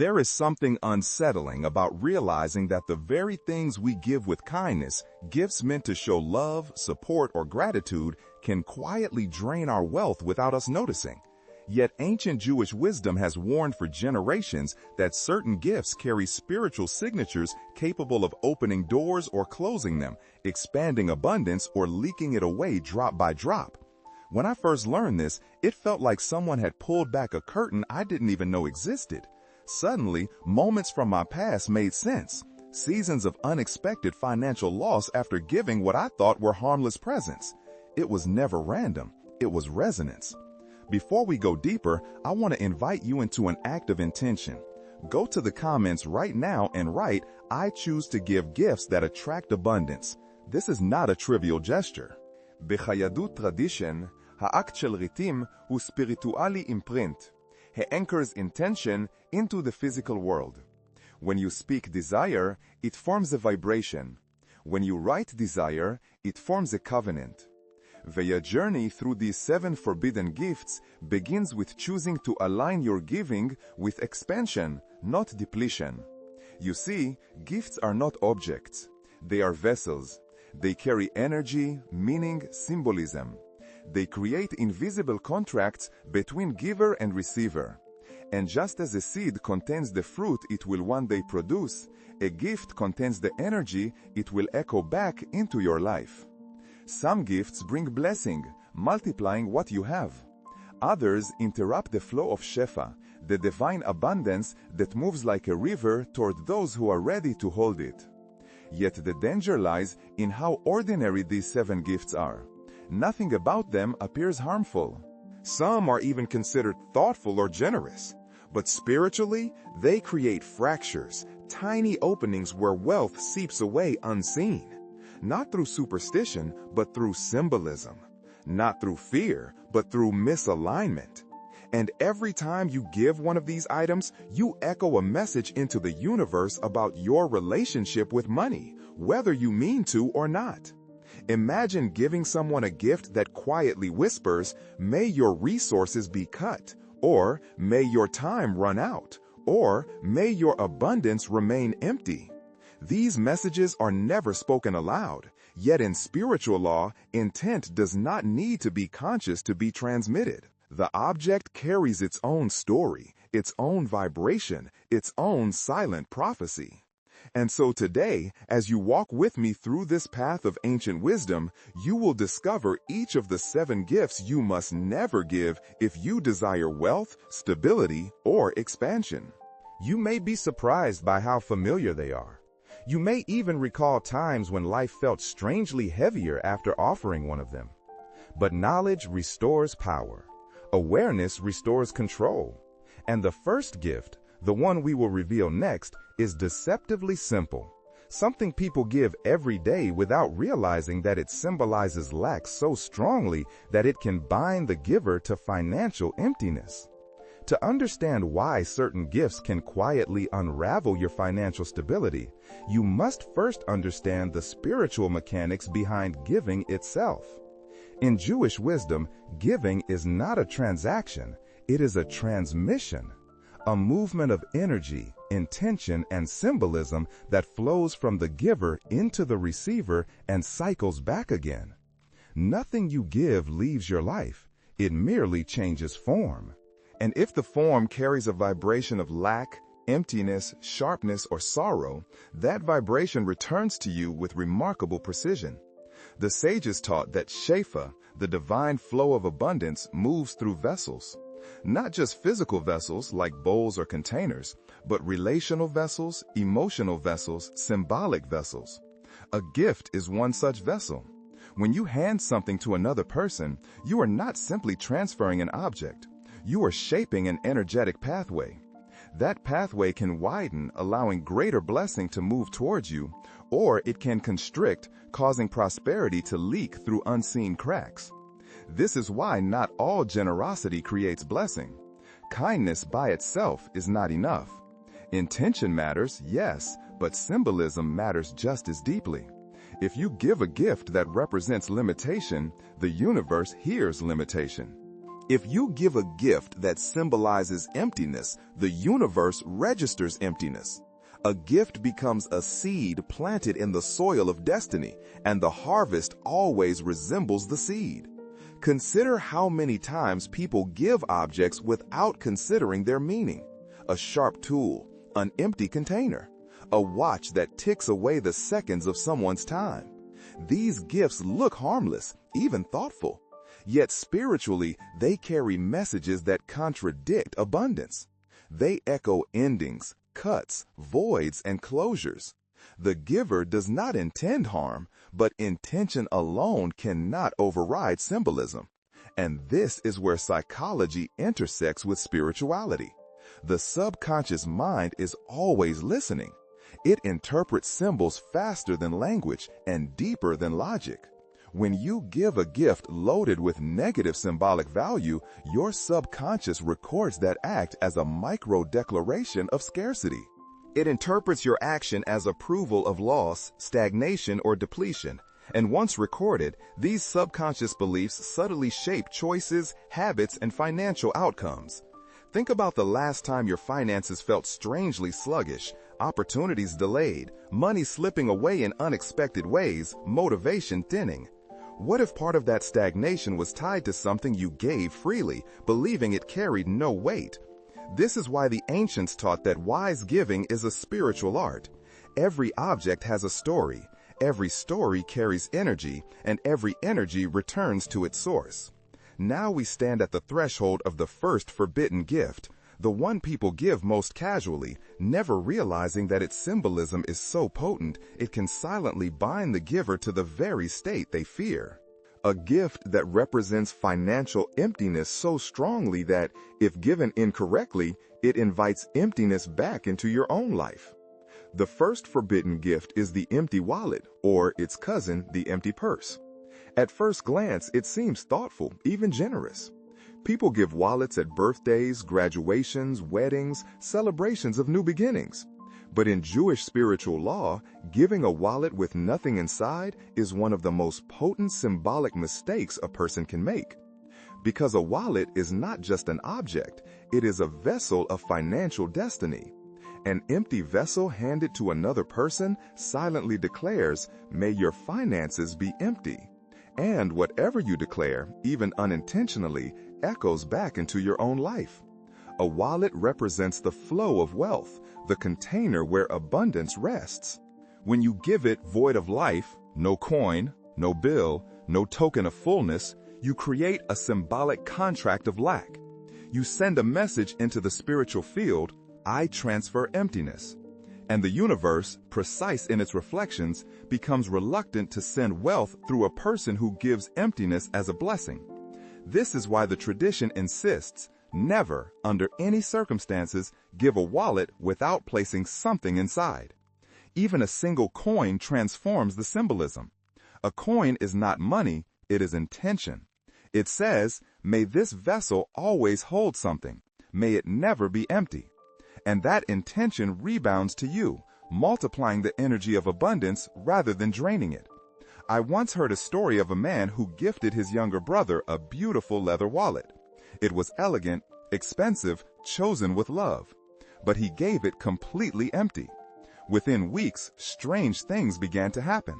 There is something unsettling about realizing that the very things we give with kindness, gifts meant to show love, support, or gratitude, can quietly drain our wealth without us noticing. Yet ancient Jewish wisdom has warned for generations that certain gifts carry spiritual signatures capable of opening doors or closing them, expanding abundance or leaking it away drop by drop. When I first learned this, it felt like someone had pulled back a curtain I didn't even know existed. Suddenly, moments from my past made sense. Seasons of unexpected financial loss after giving what I thought were harmless presents. It was never random. It was resonance. Before we go deeper, I want to invite you into an act of intention. Go to the comments right now and write, "I choose to give gifts that attract abundance." This is not a trivial gesture. ביהדות tradition, האקט של ריתים הוא ספיריטואלי imprint. He anchors intention into the physical world. When you speak desire, it forms a vibration. When you write desire, it forms a covenant. Your journey through these 7 forbidden gifts begins with choosing to align your giving with expansion, not depletion. You see, gifts are not objects. They are vessels. They carry energy, meaning, symbolism. They create invisible contracts between giver and receiver. And just as a seed contains the fruit it will one day produce, a gift contains the energy it will echo back into your life. Some gifts bring blessing, multiplying what you have. Others interrupt the flow of Shefa, the divine abundance that moves like a river toward those who are ready to hold it. Yet the danger lies in how ordinary these 7 gifts are. Nothing about them appears harmful. Some are even considered thoughtful or generous. But spiritually, they create fractures, tiny openings where wealth seeps away unseen. Not through superstition, but through symbolism. Not through fear, but through misalignment. And every time you give one of these items, you echo a message into the universe about your relationship with money, whether you mean to or not. Imagine giving someone a gift that quietly whispers, "May your resources be cut," or "May your time run out," or "May your abundance remain empty." These messages are never spoken aloud, yet in spiritual law, intent does not need to be conscious to be transmitted. The object carries its own story, its own vibration, its own silent prophecy. And so today, as you walk with me through this path of ancient wisdom, you will discover each of the 7 gifts you must never give if you desire wealth, stability, or expansion. You may be surprised by how familiar they are. You may even recall times when life felt strangely heavier after offering one of them. But knowledge restores power. Awareness restores control. And the first gift, the one we will reveal next, is deceptively simple. Something people give every day without realizing that it symbolizes lack so strongly that it can bind the giver to financial emptiness. To understand why certain gifts can quietly unravel your financial stability, you must first understand the spiritual mechanics behind giving itself. In Jewish wisdom, giving is not a transaction, it is a transmission, a movement of energy, intention, and symbolism that flows from the giver into the receiver and cycles back again. Nothing you give leaves your life, it merely changes form. And if the form carries a vibration of lack, emptiness, sharpness, or sorrow, that vibration returns to you with remarkable precision. The sages taught that Shefa, the divine flow of abundance, moves through vessels. Not just physical vessels like bowls or containers, but relational vessels, emotional vessels, symbolic vessels. A gift is one such vessel. When you hand something to another person, you are not simply transferring an object. You are shaping an energetic pathway. That pathway can widen, allowing greater blessing to move towards you, or it can constrict, causing prosperity to leak through unseen cracks. This is why not all generosity creates blessing. Kindness by itself is not enough. Intention matters, yes, but symbolism matters just as deeply. If you give a gift that represents limitation, the universe hears limitation. If you give a gift that symbolizes emptiness, the universe registers emptiness. A gift becomes a seed planted in the soil of destiny, and the harvest always resembles the seed. Consider how many times people give objects without considering their meaning. A sharp tool, an empty container, a watch that ticks away the seconds of someone's time. These gifts look harmless, even thoughtful. Yet spiritually, they carry messages that contradict abundance. They echo endings, cuts, voids, and closures. The giver does not intend harm, but intention alone cannot override symbolism. And this is where psychology intersects with spirituality. The subconscious mind is always listening. It interprets symbols faster than language and deeper than logic. When you give a gift loaded with negative symbolic value, your subconscious records that act as a micro-declaration of scarcity. It interprets your action as approval of loss, stagnation, or depletion. And once recorded, these subconscious beliefs subtly shape choices, habits, and financial outcomes. Think about the last time your finances felt strangely sluggish, opportunities delayed, money slipping away in unexpected ways, motivation thinning. What if part of that stagnation was tied to something you gave freely, believing it carried no weight? This is why the ancients taught that wise giving is a spiritual art. Every object has a story, every story carries energy, and every energy returns to its source. Now we stand at the threshold of the first forbidden gift, the one people give most casually, never realizing that its symbolism is so potent it can silently bind the giver to the very state they fear. A gift that represents financial emptiness so strongly that, if given incorrectly, it invites emptiness back into your own life. The first forbidden gift is the empty wallet, or its cousin, the empty purse. At first glance, it seems thoughtful, even generous. People give wallets at birthdays, graduations, weddings, celebrations of new beginnings. But in Jewish spiritual law, giving a wallet with nothing inside is one of the most potent symbolic mistakes a person can make. Because a wallet is not just an object, it is a vessel of financial destiny. An empty vessel handed to another person silently declares, "May your finances be empty." And whatever you declare, even unintentionally, echoes back into your own life. A wallet represents the flow of wealth, the container where abundance rests. When you give it void of life, no coin, no bill, no token of fullness, you create a symbolic contract of lack. You send a message into the spiritual field, "I transfer emptiness." And the universe, precise in its reflections, becomes reluctant to send wealth through a person who gives emptiness as a blessing. This is why the tradition insists, never, under any circumstances, give a wallet without placing something inside. Even a single coin transforms the symbolism. A coin is not money, it is intention. It says, "May this vessel always hold something. May it never be empty." And that intention rebounds to you, multiplying the energy of abundance rather than draining it. I once heard a story of a man who gifted his younger brother a beautiful leather wallet. It was elegant, expensive, chosen with love. But he gave it completely empty. Within weeks, strange things began to happen.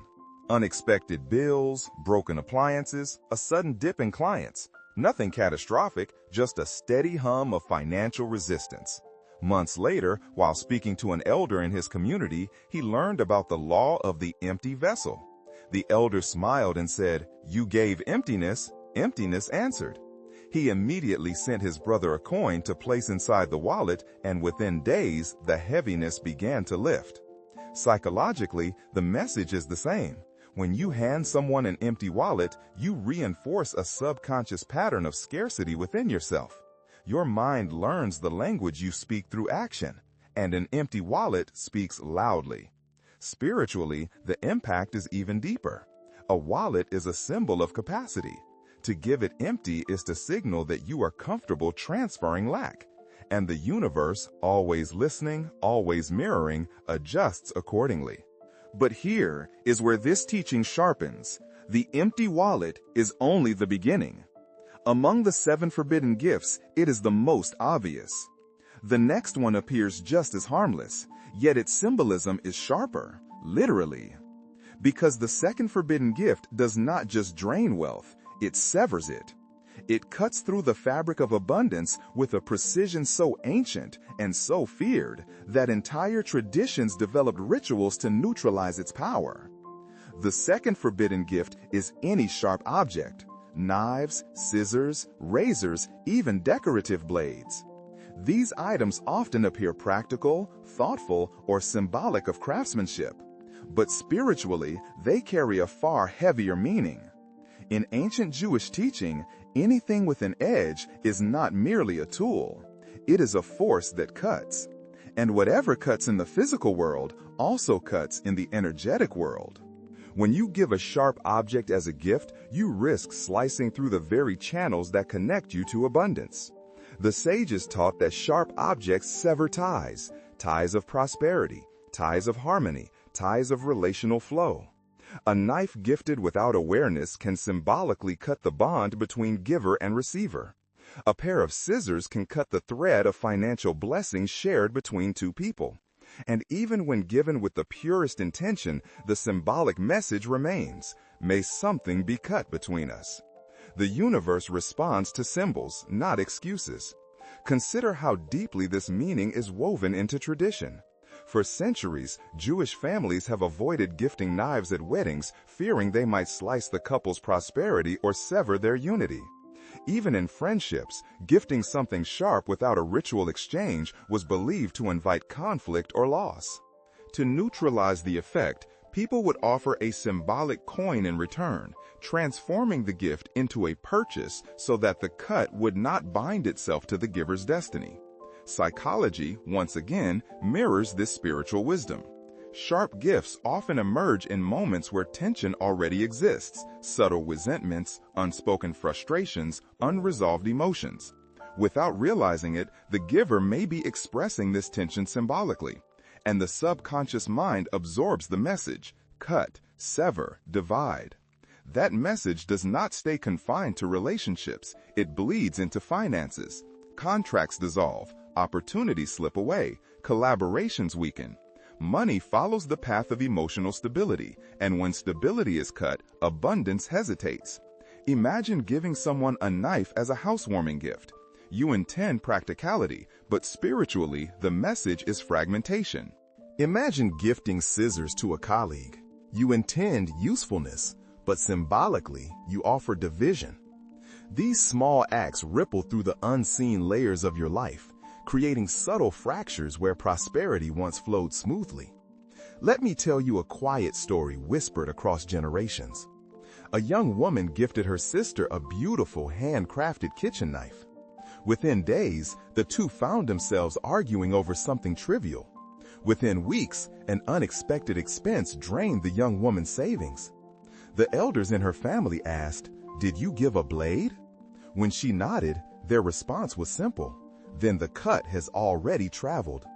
Unexpected bills, broken appliances, a sudden dip in clients. Nothing catastrophic, just a steady hum of financial resistance. Months later, while speaking to an elder in his community, he learned about the law of the empty vessel. The elder smiled and said, "You gave emptiness, emptiness answered." He immediately sent his brother a coin to place inside the wallet, and within days, the heaviness began to lift. Psychologically, the message is the same. When you hand someone an empty wallet, you reinforce a subconscious pattern of scarcity within yourself. Your mind learns the language you speak through action, and an empty wallet speaks loudly. Spiritually, the impact is even deeper. A wallet is a symbol of capacity. To give it empty is to signal that you are comfortable transferring lack. And the universe, always listening, always mirroring, adjusts accordingly. But here is where this teaching sharpens. The empty wallet is only the beginning. Among the 7 forbidden gifts, it is the most obvious. The next one appears just as harmless, yet its symbolism is sharper, literally. Because the second forbidden gift does not just drain wealth, it severs it. It cuts through the fabric of abundance with a precision so ancient and so feared that entire traditions developed rituals to neutralize its power. The second forbidden gift is any sharp object: knives, scissors, razors, even decorative blades. These items often appear practical, thoughtful, or symbolic of craftsmanship, but spiritually, they carry a far heavier meaning. In ancient Jewish teaching, anything with an edge is not merely a tool. It is a force that cuts. And whatever cuts in the physical world also cuts in the energetic world. When you give a sharp object as a gift, you risk slicing through the very channels that connect you to abundance. The sages taught that sharp objects sever ties, ties of prosperity, ties of harmony, ties of relational flow. A knife gifted without awareness can symbolically cut the bond between giver and receiver. A pair of scissors can cut the thread of financial blessings shared between two people. And even when given with the purest intention, the symbolic message remains: may something be cut between us. The universe responds to symbols, not excuses. Consider how deeply this meaning is woven into tradition. For centuries, Jewish families have avoided gifting knives at weddings, fearing they might slice the couple's prosperity or sever their unity. Even in friendships, gifting something sharp without a ritual exchange was believed to invite conflict or loss. To neutralize the effect, people would offer a symbolic coin in return, transforming the gift into a purchase so that the cut would not bind itself to the giver's destiny. Psychology, once again, mirrors this spiritual wisdom. Sharp gifts often emerge in moments where tension already exists: subtle resentments, unspoken frustrations, unresolved emotions. Without realizing it, the giver may be expressing this tension symbolically, and the subconscious mind absorbs the message: cut, sever, divide. That message does not stay confined to relationships. It bleeds into finances. Contracts dissolve, opportunities slip away, collaborations weaken. Money follows the path of emotional stability, and when stability is cut, abundance hesitates. Imagine giving someone a knife as a housewarming gift. You intend practicality, but spiritually, the message is fragmentation. Imagine gifting scissors to a colleague. You intend usefulness, but symbolically, you offer division. These small acts ripple through the unseen layers of your life, creating subtle fractures where prosperity once flowed smoothly. Let me tell you a quiet story whispered across generations. A young woman gifted her sister a beautiful handcrafted kitchen knife. Within days, the two found themselves arguing over something trivial. Within weeks, an unexpected expense drained the young woman's savings. The elders in her family asked, "Did you give a blade?" When she nodded, their response was simple: "Then the cut has already traveled."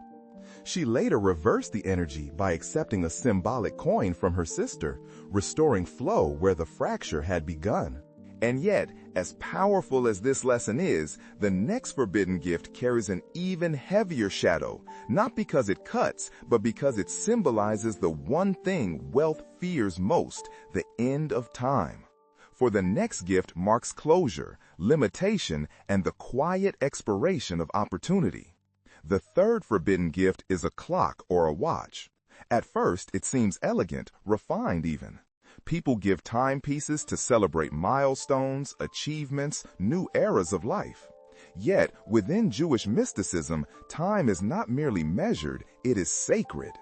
She later reversed the energy by accepting a symbolic coin from her sister, restoring flow where the fracture had begun. And yet, as powerful as this lesson is, the next forbidden gift carries an even heavier shadow, not because it cuts, but because it symbolizes the one thing wealth fears most: the end of time. For the next gift marks closure, limitation, and the quiet expiration of opportunity. The third forbidden gift is a clock or a watch. At first, it seems elegant, refined even. People give timepieces to celebrate milestones, achievements, new eras of life. Yet, within Jewish mysticism, time is not merely measured, it is sacred.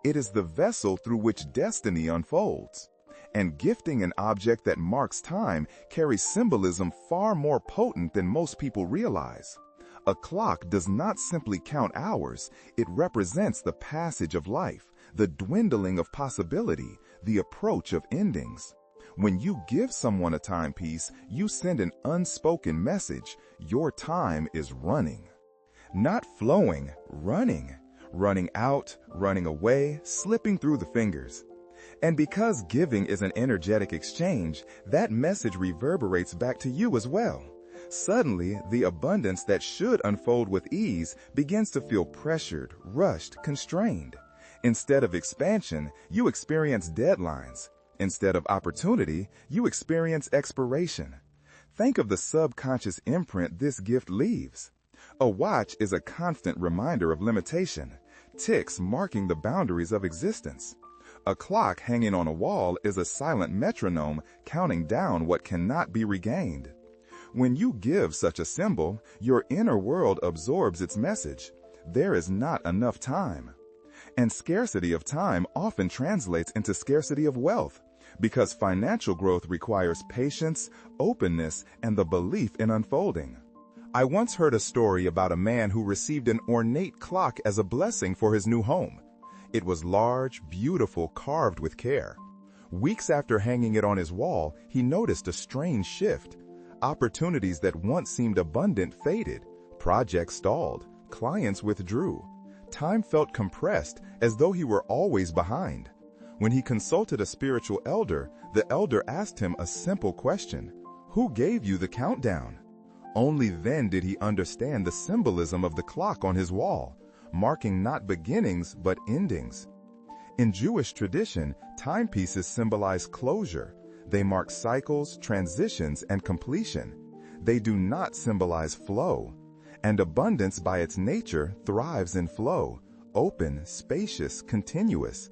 It is the vessel through which destiny unfolds. And gifting an object that marks time carries symbolism far more potent than most people realize. A clock does not simply count hours, it represents the passage of life, the dwindling of possibility, the approach of endings. When you give someone a timepiece, you send an unspoken message: your time is running. Not flowing, running. Running out, running away, slipping through the fingers. And because giving is an energetic exchange, that message reverberates back to you as well. Suddenly, the abundance that should unfold with ease begins to feel pressured, rushed, constrained. Instead of expansion, you experience deadlines. Instead of opportunity, you experience expiration. Think of the subconscious imprint this gift leaves. A watch is a constant reminder of limitation, ticks marking the boundaries of existence. A clock hanging on a wall is a silent metronome counting down what cannot be regained. When you give such a symbol, your inner world absorbs its message. There is not enough time. And scarcity of time often translates into scarcity of wealth, because financial growth requires patience, openness, and the belief in unfolding. I once heard a story about a man who received an ornate clock as a blessing for his new home. It was large, beautiful, carved with care. Weeks after hanging it on his wall, he noticed a strange shift. Opportunities that once seemed abundant faded. Projects stalled. Clients withdrew. Time felt compressed, as though he were always behind. When he consulted a spiritual elder, the elder asked him a simple question: "Who gave you the countdown?" Only then did he understand the symbolism of the clock on his wall, marking not beginnings but endings. In Jewish tradition, timepieces symbolize closure. They mark cycles, transitions, and completion. They do not symbolize flow. And abundance by its nature thrives in flow, open, spacious, continuous.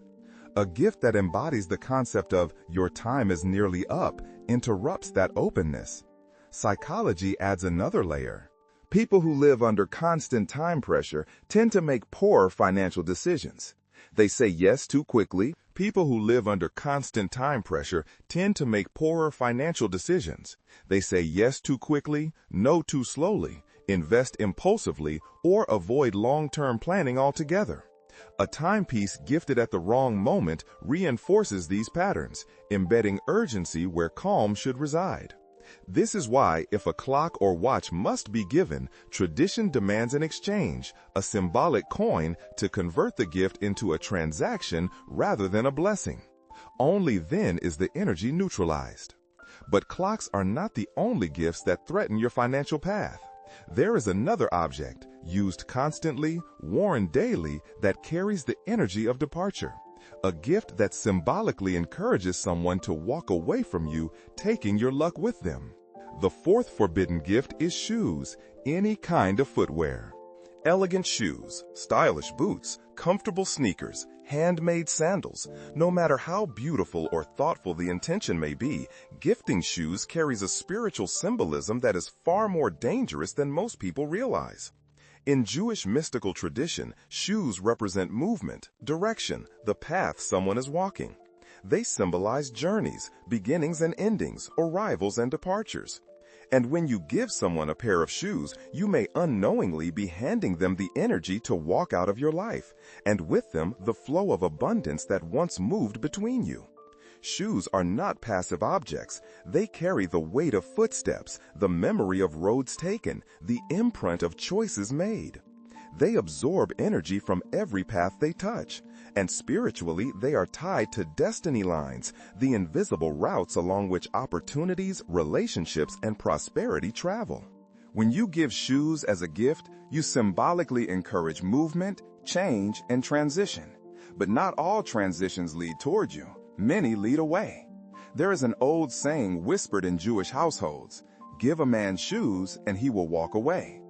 A gift that embodies the concept of "your time is nearly up" interrupts that openness. Psychology adds another layer. People who live under constant time pressure tend to make poor financial decisions. They say yes too quickly. People who live under constant time pressure tend to make poorer financial decisions. They say yes too quickly, no too slowly, invest impulsively, or avoid long-term planning altogether. A timepiece gifted at the wrong moment reinforces these patterns, embedding urgency where calm should reside. This is why, if a clock or watch must be given, tradition demands an exchange, a symbolic coin, to convert the gift into a transaction rather than a blessing. Only then is the energy neutralized. But clocks are not the only gifts that threaten your financial path. There is another object, used constantly, worn daily, that carries the energy of departure. A gift that symbolically encourages someone to walk away from you, taking your luck with them. The fourth forbidden gift is shoes, any kind of footwear. Elegant shoes, stylish boots, comfortable sneakers, handmade sandals. No matter how beautiful or thoughtful the intention may be, gifting shoes carries a spiritual symbolism that is far more dangerous than most people realize. In Jewish mystical tradition, shoes represent movement, direction, the path someone is walking. They symbolize journeys, beginnings and endings, arrivals and departures. And when you give someone a pair of shoes, you may unknowingly be handing them the energy to walk out of your life, and with them the flow of abundance that once moved between you. Shoes are not passive objects. They carry the weight of footsteps, the memory of roads taken, the imprint of choices made. They absorb energy from every path they touch, and spiritually they are tied to destiny lines, the invisible routes along which opportunities, relationships, and prosperity travel. When you give shoes as a gift, you symbolically encourage movement, change, and transition. But not all transitions lead toward you. Many lead away. There is an old saying whispered in Jewish households: "Give a man shoes and he will walk away."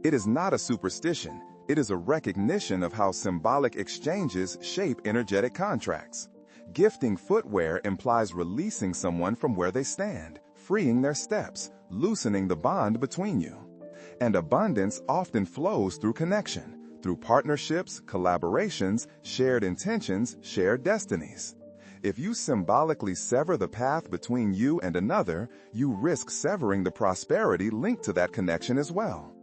It is not a superstition. It is a recognition of how symbolic exchanges shape energetic contracts. Gifting footwear implies releasing someone from where they stand, freeing their steps, loosening the bond between you. And abundance often flows through connection, through partnerships, collaborations, shared intentions, shared destinies. If you symbolically sever the path between you and another, you risk severing the prosperity linked to that connection as well.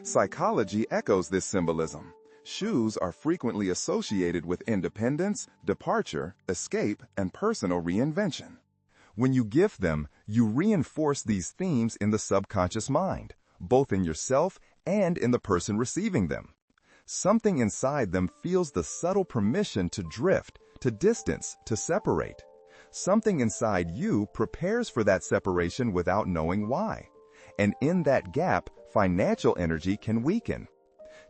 Psychology echoes this symbolism. Shoes are frequently associated with independence, departure, escape, and personal reinvention. When you gift them, you reinforce these themes in the subconscious mind, both in yourself and in the person receiving them. Something inside them feels the subtle permission to drift, to distance, to separate. Something inside you prepares for that separation without knowing why. and in that gap, financial energy can weaken.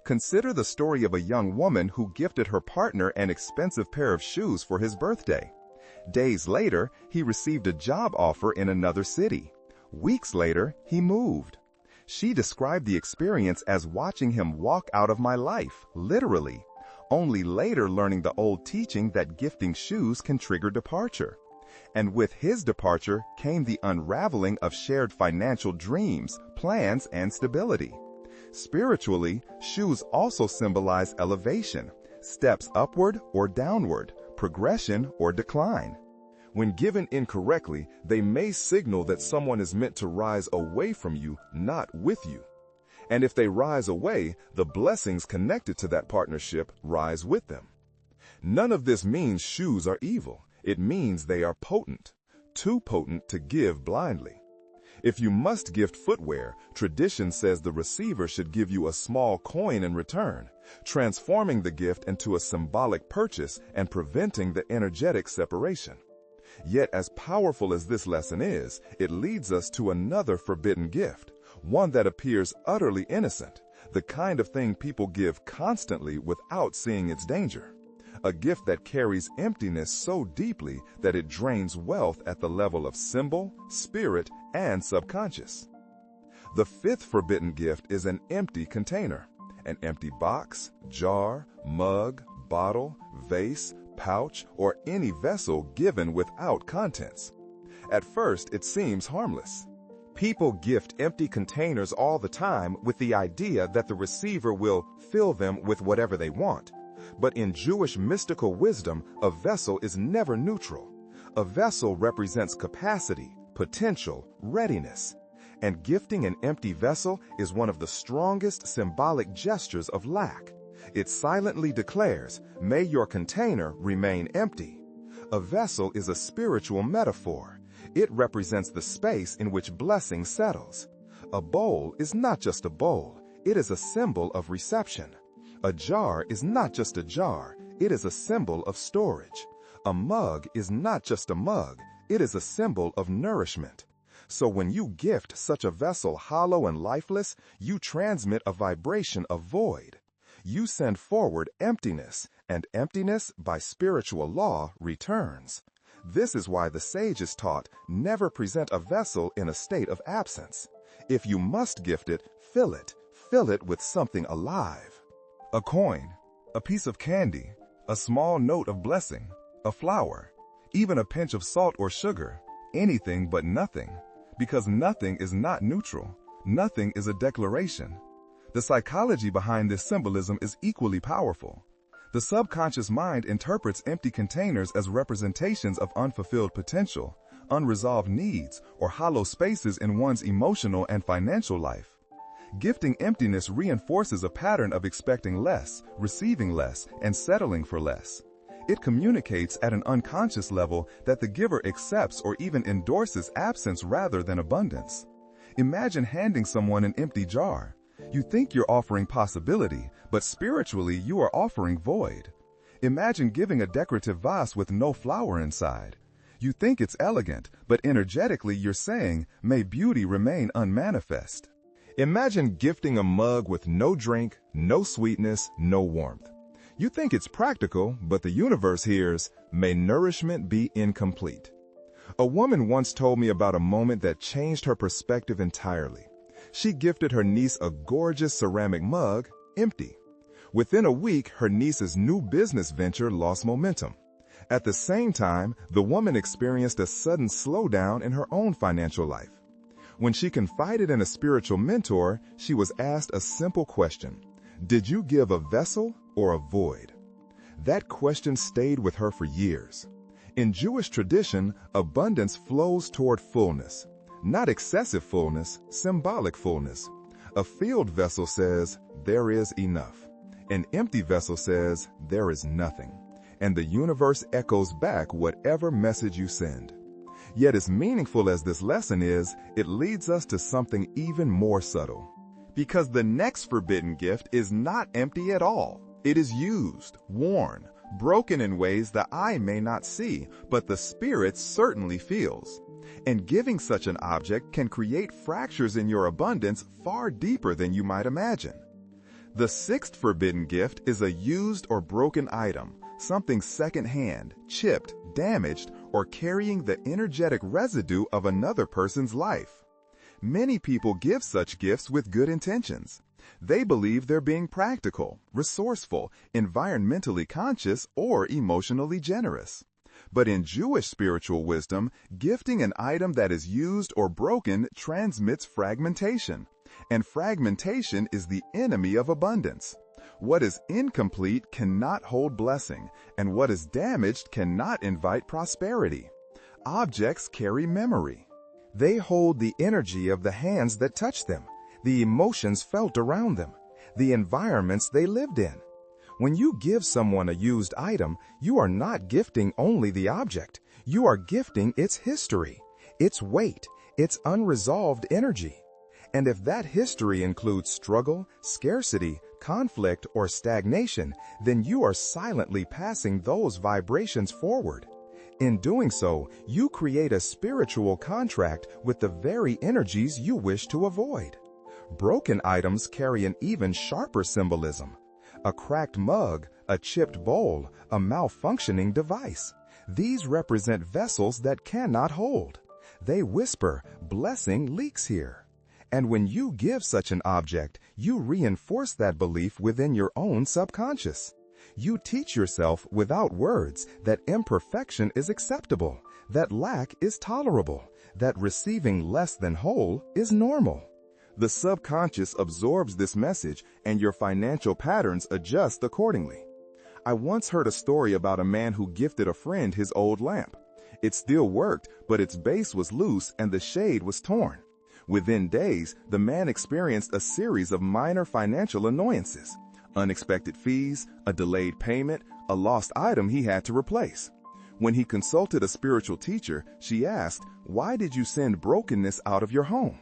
Consider the story of a young woman who gifted her partner an expensive pair of shoes for his birthday. Days later, he received a job offer in another city. Weeks later, he moved. She described the experience as watching him walk out of my life, literally, only later learning the old teaching that gifting shoes can trigger departure. And with his departure came the unraveling of shared financial dreams, plans, and stability. Spiritually, shoes also symbolize elevation, steps upward or downward, progression or decline. When given incorrectly, they may signal that someone is meant to rise away from you, not with you. And if they rise away, the blessings connected to that partnership rise with them. None of this means shoes are evil. It means they are potent, too potent to give blindly. If you must gift footwear, tradition says the receiver should give you a small coin in return, transforming the gift into a symbolic purchase and preventing the energetic separation. Yet, as powerful as this lesson is, it leads us to another forbidden gift, one that appears utterly innocent, the kind of thing people give constantly without seeing its danger. A gift that carries emptiness so deeply that it drains wealth at the level of symbol, spirit, and subconscious. The fifth forbidden gift is an empty container, an empty box, jar, mug, bottle, vase, pouch, or any vessel given without contents. At first, it seems harmless. People gift empty containers all the time with the idea that the receiver will fill them with whatever they want. But in Jewish mystical wisdom, a vessel is never neutral. A vessel represents capacity, potential, readiness. And gifting an empty vessel is one of the strongest symbolic gestures of lack. It silently declares, "May your container remain empty." A vessel is a spiritual metaphor. It represents the space in which blessing settles. A bowl is not just a bowl. It is a symbol of reception. A jar is not just a jar. It is a symbol of storage. A mug is not just a mug. It is a symbol of nourishment. So when you gift such a vessel hollow and lifeless, you transmit a vibration of void. You send forward emptiness, and emptiness, by spiritual law, returns. This is why the sages taught, never present a vessel in a state of absence. If you must gift it, fill it with something alive. A coin, a piece of candy, a small note of blessing, a flower, even a pinch of salt or sugar, anything but nothing, because nothing is not neutral. Nothing is a declaration. The psychology behind this symbolism is equally powerful. The subconscious mind interprets empty containers as representations of unfulfilled potential, unresolved needs, or hollow spaces in one's emotional and financial life. Gifting emptiness reinforces a pattern of expecting less, receiving less, and settling for less. It communicates at an unconscious level that the giver accepts or even endorses absence rather than abundance. Imagine handing someone an empty jar. You think you're offering possibility, but spiritually you are offering void. Imagine giving a decorative vase with no flower inside. You think it's elegant, but energetically you're saying, "May beauty remain unmanifest." Imagine gifting a mug with no drink, no sweetness, no warmth. You think it's practical, but the universe hears, "May nourishment be incomplete." A woman once told me about a moment that changed her perspective entirely. She gifted her niece a gorgeous ceramic mug, empty. Within a week, her niece's new business venture lost momentum. At the same time, the woman experienced a sudden slowdown in her own financial life. When she confided in a spiritual mentor, she was asked a simple question: did you give a vessel or a void? That question stayed with her for years. In Jewish tradition, abundance flows toward fullness. Not excessive fullness, symbolic fullness. A filled vessel says, "There is enough." An empty vessel says, "There is nothing." And the universe echoes back whatever message you send. Yet as meaningful as this lesson is, it leads us to something even more subtle. Because the next forbidden gift is not empty at all. It is used, worn, broken in ways the eye may not see, but the spirit certainly feels. And giving such an object can create fractures in your abundance far deeper than you might imagine. The sixth forbidden gift is a used or broken item, something secondhand, chipped, damaged, or carrying the energetic residue of another person's life. Many people give such gifts with good intentions. They believe they're being practical, resourceful, environmentally conscious, or emotionally generous. But in Jewish spiritual wisdom, gifting an item that is used or broken transmits fragmentation, and fragmentation is the enemy of abundance. What is incomplete cannot hold blessing, and what is damaged cannot invite prosperity. Objects carry memory. They hold the energy of the hands that touched them, the emotions felt around them, the environments they lived in. When you give someone a used item, you are not gifting only the object. You are gifting its history, its weight, its unresolved energy. And if that history includes struggle, scarcity, conflict, or stagnation, then you are silently passing those vibrations forward. In doing so, you create a spiritual contract with the very energies you wish to avoid. Broken items carry an even sharper symbolism. A cracked mug, a chipped bowl, a malfunctioning device. These represent vessels that cannot hold. They whisper, "Blessing leaks here." And when you give such an object, you reinforce that belief within your own subconscious. You teach yourself without words that imperfection is acceptable, that lack is tolerable, that receiving less than whole is normal. The subconscious absorbs this message, and your financial patterns adjust accordingly. I once heard a story about a man who gifted a friend his old lamp. It still worked, but its base was loose and the shade was torn. Within days, the man experienced a series of minor financial annoyances: unexpected fees, a delayed payment, a lost item he had to replace. When he consulted a spiritual teacher, she asked, "Why did you send brokenness out of your home?"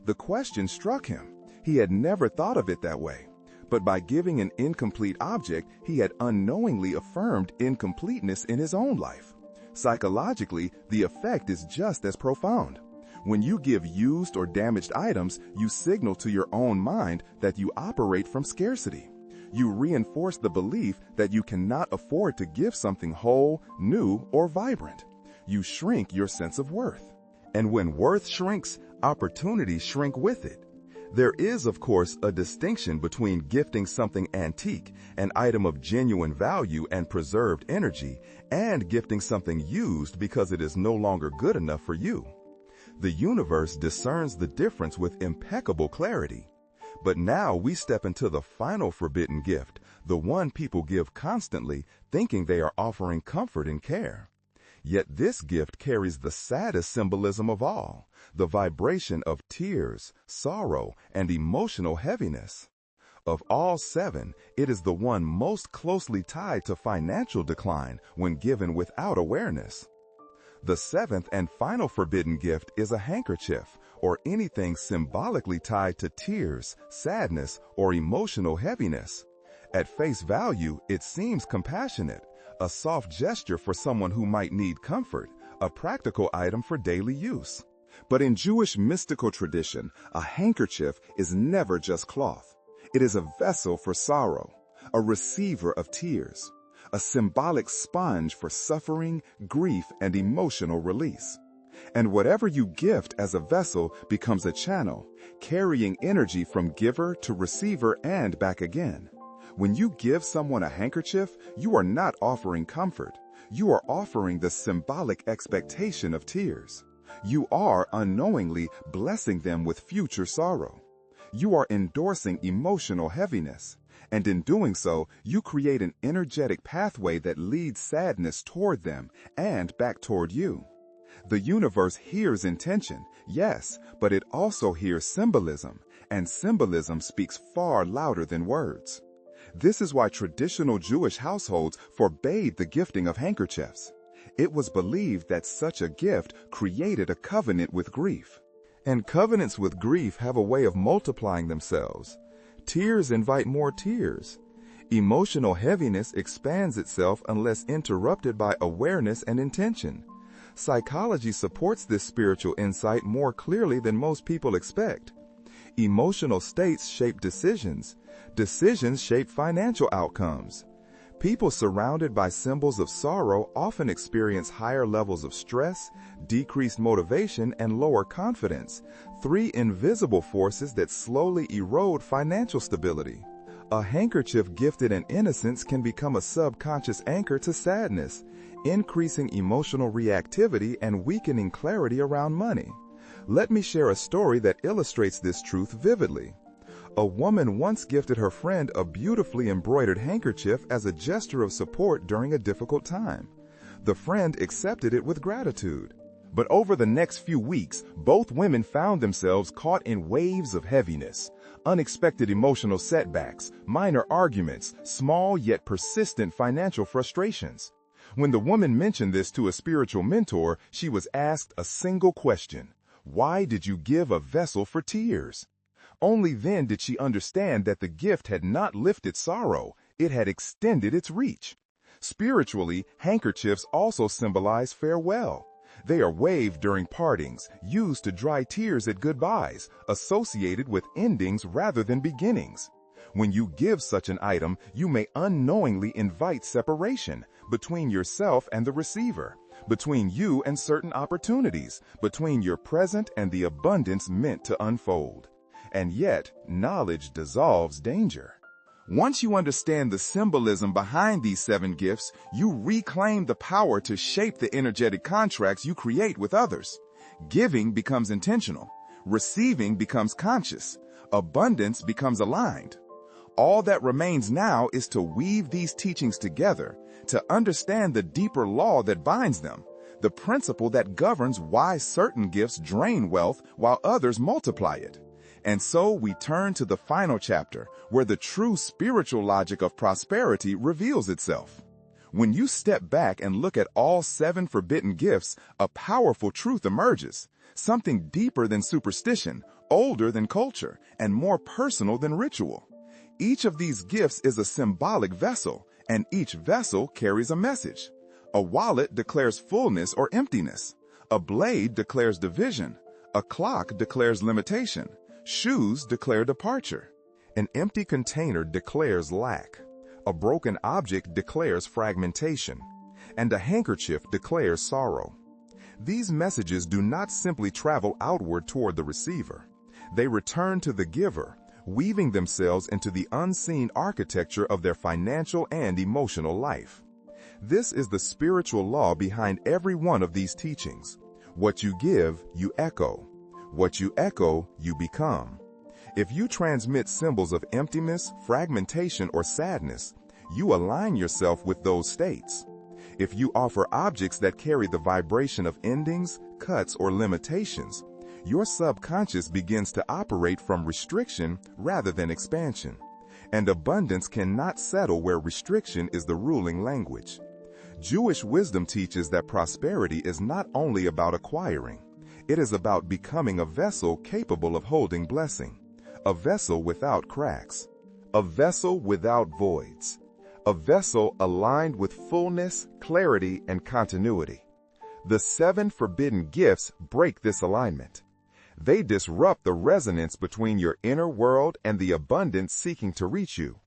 The question struck him. He had never thought of it that way. But by giving an incomplete object, he had unknowingly affirmed incompleteness in his own life. Psychologically, the effect is just as profound. When you give used or damaged items, you signal to your own mind that you operate from scarcity. You reinforce the belief that you cannot afford to give something whole, new, or vibrant. You shrink your sense of worth. And when worth shrinks, opportunities shrink with it. There is, of course, a distinction between gifting something antique, an item of genuine value and preserved energy, and gifting something used because it is no longer good enough for you. The universe discerns the difference with impeccable clarity. But now we step into the final forbidden gift, the one people give constantly, thinking they are offering comfort and care. Yet this gift carries the saddest symbolism of all, the vibration of tears, sorrow, and emotional heaviness. Of all seven, it is the one most closely tied to financial decline when given without awareness. The seventh and final forbidden gift is a handkerchief, or anything symbolically tied to tears, sadness, or emotional heaviness. At face value, it seems compassionate, a soft gesture for someone who might need comfort, a practical item for daily use. But in Jewish mystical tradition, a handkerchief is never just cloth. It is a vessel for sorrow, a receiver of tears, a symbolic sponge for suffering, grief, and emotional release. And whatever you gift as a vessel becomes a channel, carrying energy from giver to receiver and back again. When you give someone a handkerchief, you are not offering comfort. You are offering the symbolic expectation of tears. You are unknowingly blessing them with future sorrow. You are endorsing emotional heaviness. And in doing so, you create an energetic pathway that leads sadness toward them and back toward you. The universe hears intention, yes, but it also hears symbolism, and symbolism speaks far louder than words. This is why traditional Jewish households forbade the gifting of handkerchiefs. It was believed that such a gift created a covenant with grief. And covenants with grief have a way of multiplying themselves. Tears invite more tears. Emotional heaviness expands itself unless interrupted by awareness and intention. Psychology supports this spiritual insight more clearly than most people expect. Emotional states shape decisions. Decisions shape financial outcomes. People surrounded by symbols of sorrow often experience higher levels of stress, decreased motivation, and lower confidence, three invisible forces that slowly erode financial stability. A handkerchief gifted in innocence can become a subconscious anchor to sadness, increasing emotional reactivity and weakening clarity around money. Let me share a story that illustrates this truth vividly. A woman once gifted her friend a beautifully embroidered handkerchief as a gesture of support during a difficult time. The friend accepted it with gratitude. But over the next few weeks, both women found themselves caught in waves of heaviness, unexpected emotional setbacks, minor arguments, small yet persistent financial frustrations. When the woman mentioned this to a spiritual mentor, she was asked a single question: why did you give a vessel for tears? Only then did she understand that the gift had not lifted sorrow, it had extended its reach. Spiritually, handkerchiefs also symbolize farewell. They are waved during partings, used to dry tears at goodbyes, associated with endings rather than beginnings. When you give such an item, you may unknowingly invite separation between yourself and the receiver, between you and certain opportunities, between your present and the abundance meant to unfold. And yet, knowledge dissolves danger. Once you understand the symbolism behind these 7 gifts, you reclaim the power to shape the energetic contracts you create with others. Giving becomes intentional. Receiving becomes conscious. Abundance becomes aligned. All that remains now is to weave these teachings together, to understand the deeper law that binds them, the principle that governs why certain gifts drain wealth while others multiply it. And so we turn to the final chapter, where the true spiritual logic of prosperity reveals itself. When you step back and look at all 7 forbidden gifts, a powerful truth emerges, something deeper than superstition, older than culture, and more personal than ritual. Each of these gifts is a symbolic vessel, and each vessel carries a message. A wallet declares fullness or emptiness. A blade declares division. A clock declares limitation. Shoes declare departure. An empty container declares lack. A broken object declares fragmentation. And a handkerchief declares sorrow. These messages do not simply travel outward toward the receiver. They return to the giver, weaving themselves into the unseen architecture of their financial and emotional life. This is the spiritual law behind every one of these teachings. What you give, you echo. What you echo, you become. If you transmit symbols of emptiness, fragmentation, or sadness, you align yourself with those states. If you offer objects that carry the vibration of endings, cuts, or limitations, your subconscious begins to operate from restriction rather than expansion. And abundance cannot settle where restriction is the ruling language. Jewish wisdom teaches that prosperity is not only about acquiring. It is about becoming a vessel capable of holding blessing, a vessel without cracks, a vessel without voids, a vessel aligned with fullness, clarity, and continuity. The 7 forbidden gifts break this alignment. They disrupt the resonance between your inner world and the abundance seeking to reach you.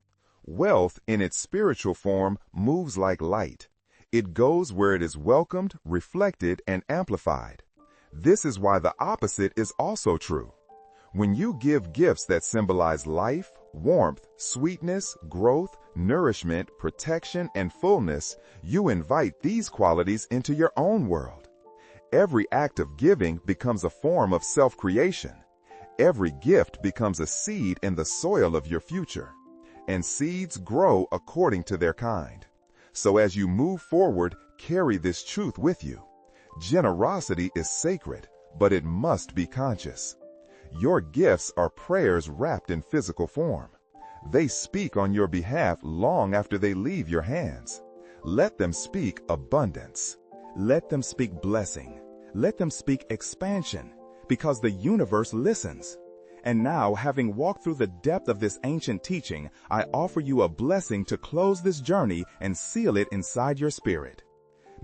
Wealth, in its spiritual form, moves like light. It goes where it is welcomed, reflected, and amplified. This is why the opposite is also true. When you give gifts that symbolize life, warmth, sweetness, growth, nourishment, protection, and fullness, you invite these qualities into your own world. Every act of giving becomes a form of self-creation. Every gift becomes a seed in the soil of your future. And seeds grow according to their kind. So as you move forward, carry this truth with you. Generosity is sacred, but it must be conscious. Your gifts are prayers wrapped in physical form. They speak on your behalf long after they leave your hands. Let them speak abundance. Let them speak blessing. Let them speak expansion, because the universe listens. And now, having walked through the depth of this ancient teaching, I offer you a blessing to close this journey and seal it inside your spirit.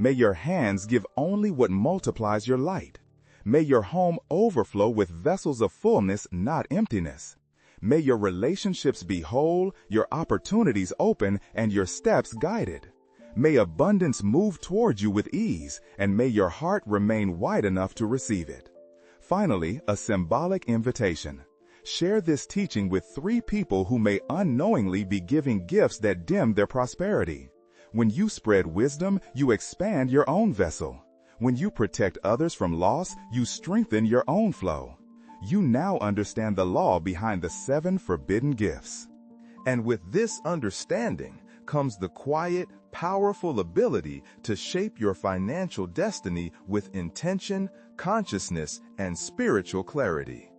May your hands give only what multiplies your light. May your home overflow with vessels of fullness, not emptiness. May your relationships be whole, your opportunities open, and your steps guided. May abundance move toward you with ease, and may your heart remain wide enough to receive it. Finally, a symbolic invitation. Share this teaching with 3 people who may unknowingly be giving gifts that dim their prosperity. When you spread wisdom, you expand your own vessel. When you protect others from loss, you strengthen your own flow. You now understand the law behind the 7 forbidden gifts. And with this understanding comes the quiet, powerful ability to shape your financial destiny with intention, consciousness, and spiritual clarity.